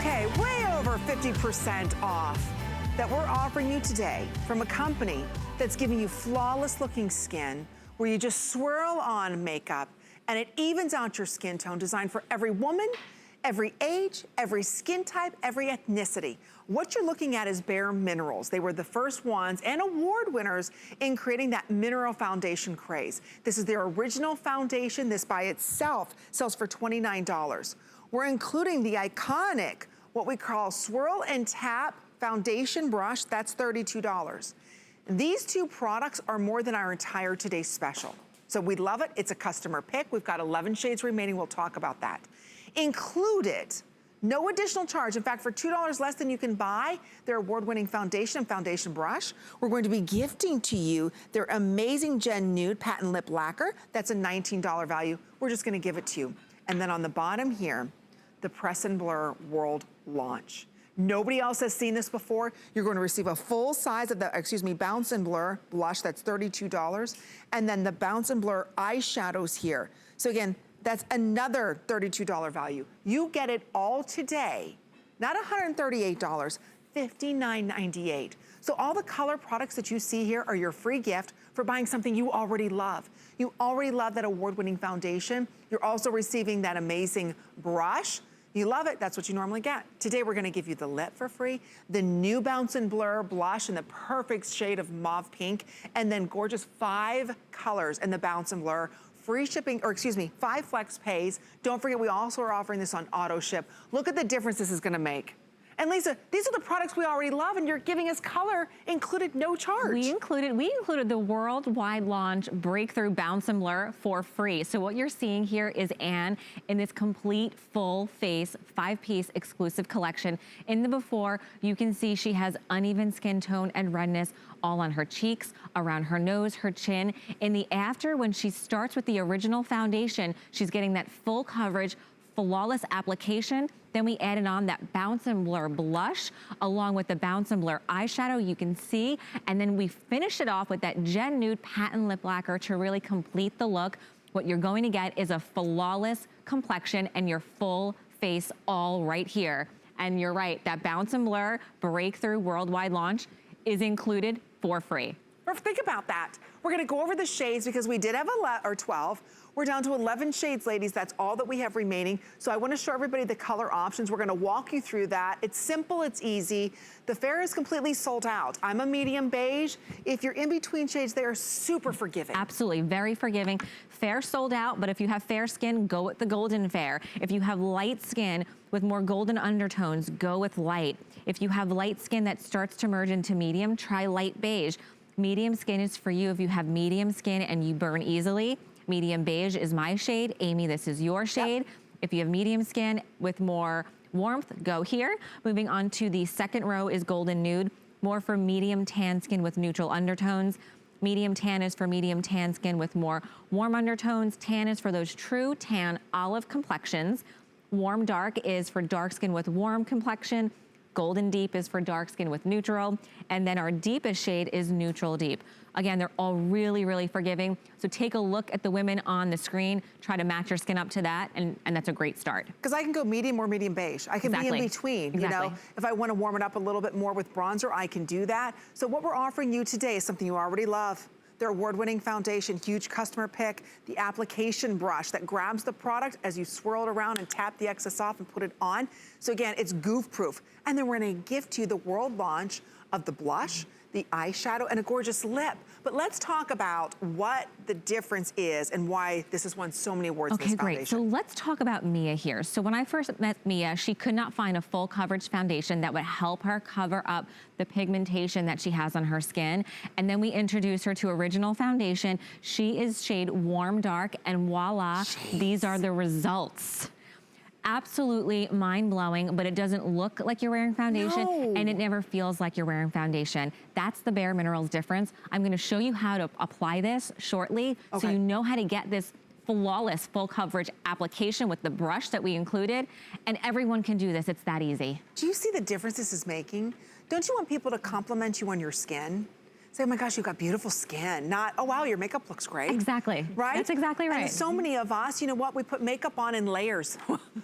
Okay, way over 50% off that we're offering you today from a company that's giving you flawless looking skin where you just swirl on makeup and it evens out your skin tone, designed for every woman, every age, every skin type, every ethnicity. What you're looking at is bareMinerals. They were the first ones and award winners in creating that mineral foundation craze. This is their original foundation. This by itself sells for $29. We're including the iconic, what we call swirl and tap foundation brush. That's $32. These two products are more than our entire today's special. So we love it. It's a customer pick. We've got 11 shades remaining. We'll talk about that. Included, no additional charge. In fact, for $2 less than you can buy their award-winning foundation and foundation brush, we're going to be gifting to you their amazing Gen Nude Patent Lip Lacquer. That's a $19 value. We're just gonna give it to you. And then on the bottom here, the Press and Blur World Launch. Nobody else has seen this before. You're going to receive a full size of the, Bounce and Blur blush, that's $32. And then the Bounce and Blur eyeshadows here. So again, that's another $32 value. You get it all today, not $138, $59.98. So all the color products that you see here are your free gift for buying something you already love. You already love that award-winning foundation. You're also receiving that amazing brush. You love it, that's what you normally get. Today we're gonna give you the lip for free, the new Bounce and Blur blush in the perfect shade of mauve pink, and then gorgeous 5 colors in the Bounce and Blur. Free shipping, or 5 flex pays. Don't forget, we also are offering this on auto ship. Look at the difference this is gonna make. And Lisa, these are the products we already love, and you're giving us color included, no charge. We included the worldwide launch breakthrough Bounce and Blur for free. So what you're seeing here is Anne in this complete full face 5-piece exclusive collection. In the before, you can see she has uneven skin tone and redness all on her cheeks, around her nose, her chin. In the after, when she starts with the original foundation, she's getting that full coverage, flawless application. Then we added on that Bounce and Blur blush along with the Bounce and Blur eyeshadow, you can see. And then we finish it off with that Gen Nude Patent Lip Lacquer to really complete the look. What you're going to get is a flawless complexion and your full face all right here. And you're right, that Bounce and Blur breakthrough worldwide launch is included for free. Think about that. We're gonna go over the shades because we did have 12. We're down to 11 shades, ladies. That's all that we have remaining. So I wanna show everybody the color options. We're gonna walk you through that. It's simple, it's easy. The fair is completely sold out. I'm a medium beige. If you're in between shades, they are super forgiving. Absolutely, very forgiving. Fair sold out, but if you have fair skin, go with the golden fair. If you have light skin with more golden undertones, go with light. If you have light skin that starts to merge into medium, try light beige. Medium skin is for you if you have medium skin and you burn easily. Medium beige is my shade. Amy, this is your shade. Yep. If you have medium skin with more warmth, go here. Moving on to the second row is Golden Nude, more for medium tan skin with neutral undertones. Medium tan is for medium tan skin with more warm undertones. Tan is for those true tan olive complexions. Warm dark is for dark skin with warm complexion. Golden Deep is for dark skin with neutral. And then our deepest shade is Neutral Deep. Again, they're all really, really forgiving. So take a look at the women on the screen, try to match your skin up to that, and that's a great start. Because I can go medium or medium beige. I can be in between, you know. If I want to warm it up a little bit more with bronzer, I can do that. So what we're offering you today is something you already love. Their award-winning foundation, huge customer pick, the application brush that grabs the product as you swirl it around and tap the excess off and put it on. So again, it's goof-proof. And then we're gonna gift you the world launch of the blush, the eyeshadow, and a gorgeous lip. But let's talk about what the difference is and why this has won so many awards in this foundation. Great. So let's talk about Mia here. So when I first met Mia, she could not find a full coverage foundation that would help her cover up the pigmentation that she has on her skin. And then we introduced her to original foundation. She is shade Warm Dark, and voila, these are the results. Absolutely mind-blowing, but it doesn't look like you're wearing foundation, and it never feels like you're wearing foundation. That's the bareMinerals difference. I'm gonna show you how to apply this shortly, so you know how to get this flawless full coverage application with the brush that we included, and everyone can do this, it's that easy. Do you see the difference this is making? Don't you want people to compliment you on your skin? say, oh my gosh, you've got beautiful skin. Not, oh wow, your makeup looks great. Exactly. Right? That's exactly right. And so many of us, you know what, we put makeup on in layers,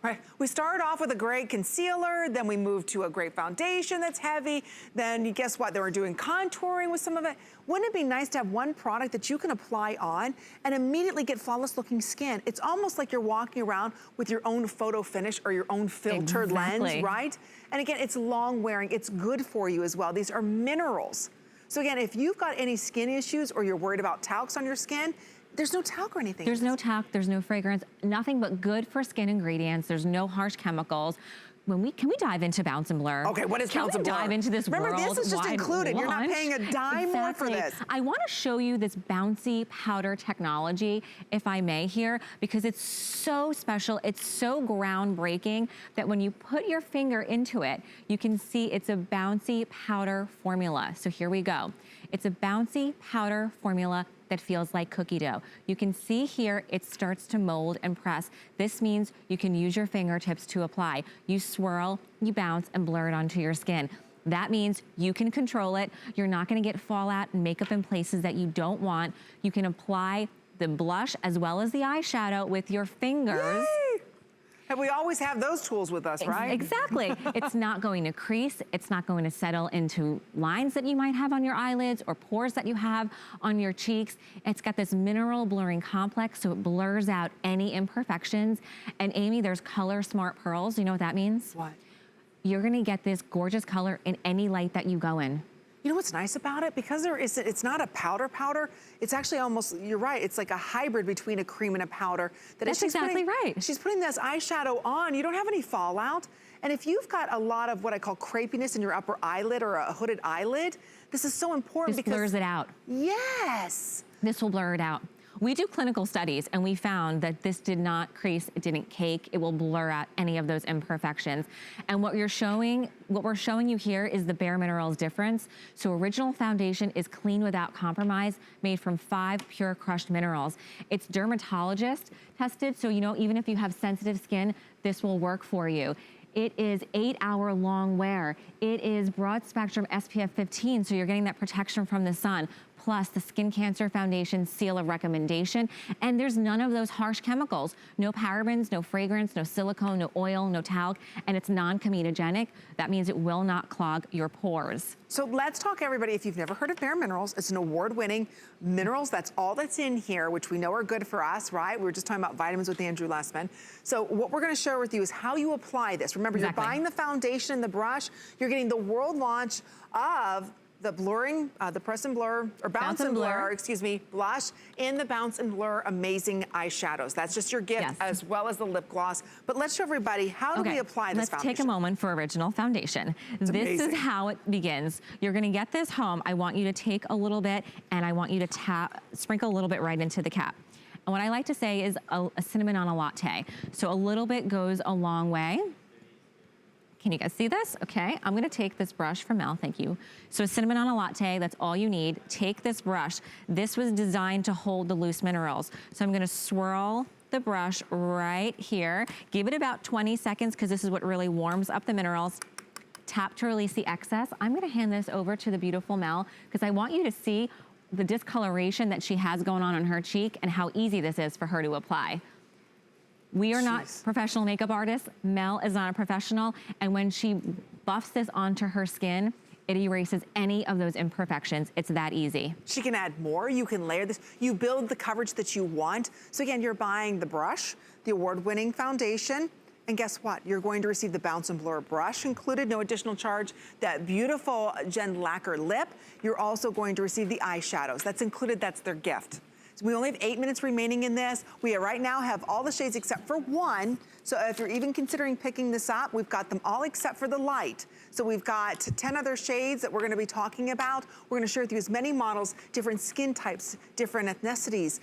right? We start off with a great concealer, then we move to a great foundation that's heavy, then you guess what, then we're doing contouring with some of it. Wouldn't it be nice to have one product that you can apply on and immediately get flawless looking skin? It's almost like you're walking around with your own photo finish or your own filtered lens, right? And again, it's long wearing, it's good for you as well. These are minerals. So again, if you've got any skin issues or you're worried about talcs on your skin, there's no talc or anything. There's no talc, there's no fragrance, nothing but good for skin ingredients. There's no harsh chemicals. Can we dive into Bounce and Blur? Okay, what is Bounce and Blur? Dive into this Remember, this is just included. You're not paying a dime more for this. I want to show you this bouncy powder technology, if I may here, because it's so special. It's so groundbreaking that when you put your finger into it, you can see it's a bouncy powder formula. So here we go. It's a bouncy powder formula that feels like cookie dough. You can see here, it starts to mold and press. This means you can use your fingertips to apply. You swirl, you bounce, and blur it onto your skin. That means you can control it. You're not gonna get fallout and makeup in places that you don't want. You can apply the blush as well as the eyeshadow with your fingers. Yay! And we always have those tools with us, right? Exactly. It's not going to crease. It's not going to settle into lines that you might have on your eyelids or pores that you have on your cheeks. It's got this mineral blurring complex, so it blurs out any imperfections. And Amy, there's color smart pearls. You know what that means? What? You're gonna get this gorgeous color in any light that you go in. You know what's nice about it? Because it's not a powder, it's actually almost, you're right, it's like a hybrid between a cream and a powder. That's exactly right. She's putting this eyeshadow on, you don't have any fallout. And if you've got a lot of what I call crepiness in your upper eyelid or a hooded eyelid, this is so important this because- blurs it out. Yes. This will blur it out. We do clinical studies and we found that this did not crease, it didn't cake, it will blur out any of those imperfections. And what we're showing you here is the bareMinerals difference. So original foundation is clean without compromise, made from 5 pure crushed minerals. It's dermatologist tested, so you know, even if you have sensitive skin, this will work for you. It is 8-hour long wear. It is broad spectrum SPF 15, so you're getting that protection from the sun. Plus the Skin Cancer Foundation seal of recommendation. And there's none of those harsh chemicals. No parabens, no fragrance, no silicone, no oil, no talc, and it's non-comedogenic. That means it will not clog your pores. So let's talk, everybody, if you've never heard of bareMinerals, it's an award-winning minerals. That's all that's in here, which we know are good for us, right? We were just talking about vitamins with Andrew Lessman. So what we're gonna share with you is how you apply this. Remember, You're buying the foundation and the brush, you're getting the world launch of the blurring, the press and blur, or bounce and blur, excuse me, blush in the Bounce and Blur amazing eyeshadows. That's just your gift, as well as the lip gloss. But let's show everybody, how do we apply this foundation? Let's take a moment for original foundation. This is how it begins. You're gonna get this home. I want you to take a little bit and I want you to sprinkle a little bit right into the cap. And what I like to say is a cinnamon on a latte. So a little bit goes a long way. Can you guys see this? Okay, I'm gonna take this brush from Mel, thank you. So a cinnamon on a latte, that's all you need. Take this brush. This was designed to hold the loose minerals. So I'm gonna swirl the brush right here. Give it about 20 seconds because this is what really warms up the minerals. Tap to release the excess. I'm gonna hand this over to the beautiful Mel because I want you to see the discoloration that she has going on her cheek and how easy this is for her to apply. We are not professional makeup artists. Mel is not a professional. And when she buffs this onto her skin, it erases any of those imperfections. It's that easy. She can add more, you can layer this. You build the coverage that you want. So again, you're buying the brush, the award-winning foundation, and guess what? You're going to receive the Bounce and Blur brush included, no additional charge. That beautiful Gen Lacquer lip. You're also going to receive the eyeshadows. That's included, that's their gift. We only have 8 minutes remaining in this. We right now have all the shades except for one. So if you're even considering picking this up, we've got them all except for the light. So we've got 10 other shades that we're gonna be talking about. We're gonna share with you as many models, different skin types, different ethnicities,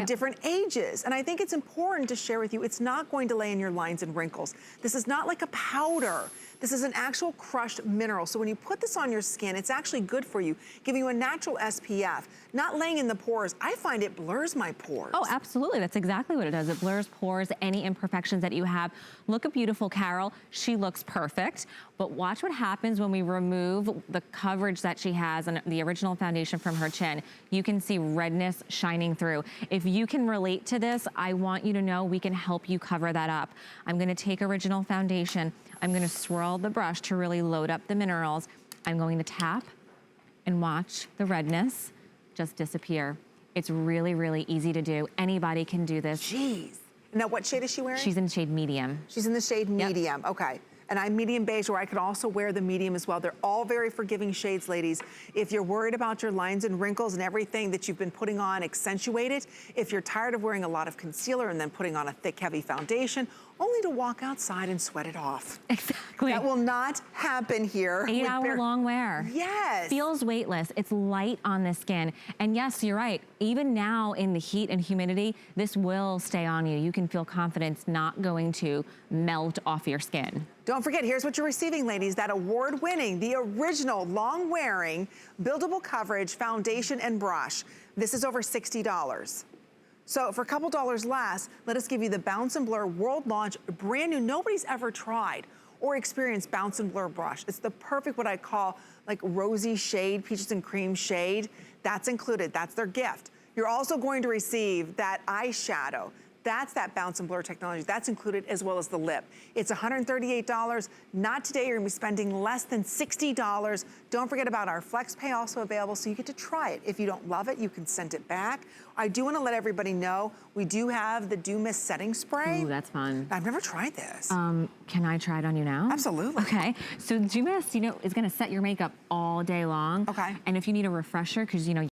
different ages. And I think it's important to share with you, it's not going to lay in your lines and wrinkles. This is not like a powder. This is an actual crushed mineral. So when you put this on your skin, it's actually good for you, giving you a natural SPF, not laying in the pores. I find it blurs my pores. Oh, absolutely. That's exactly what it does. It blurs pores, any imperfections that you have. Look at beautiful Carol. She looks perfect. But watch what happens when we remove the coverage that she has on the original foundation from her chin. You can see redness shining through. If you can relate to this, I want you to know we can help you cover that up. I'm gonna take original foundation. I'm gonna swirl the brush to really load up the minerals. I'm going to tap and watch the redness just disappear. It's really, really easy to do. Anybody can do this. Jeez. Now, what shade is she wearing? She's in shade medium. She's in the shade medium, okay. And I'm medium beige, or I could also wear the medium as well. They're all very forgiving shades, ladies. If you're worried about your lines and wrinkles and everything that you've been putting on, accentuate it. If you're tired of wearing a lot of concealer and then putting on a thick, heavy foundation, only to walk outside and sweat it off. Exactly. That will not happen here. 8-hour long wear. Yes. Feels weightless. It's light on the skin. And yes, you're right. Even now in the heat and humidity, this will stay on you. You can feel confident it's not going to melt off your skin. Don't forget, here's what you're receiving, ladies. That award-winning, the original long-wearing, buildable coverage foundation and brush. This is over $60. So for a couple dollars less, let us give you the Bounce and Blur World Launch, brand new, nobody's ever tried or experienced Bounce and Blur brush. It's the perfect, what I call like rosy shade, peaches and cream shade. That's included, that's their gift. You're also going to receive that eyeshadow. That's that Bounce and Blur technology. That's included, as well as the lip. It's $138. Not today, you're gonna be spending less than $60. Don't forget about our Flex Pay, also available, so you get to try it. If you don't love it, you can send it back. I do wanna let everybody know, we do have the Dew Mist Setting Spray. Ooh, that's fun. I've never tried this. Can I try it on you now? Absolutely. Okay, so Dew Mist, you know, is gonna set your makeup all day long. Okay. And if you need a refresher, because you know,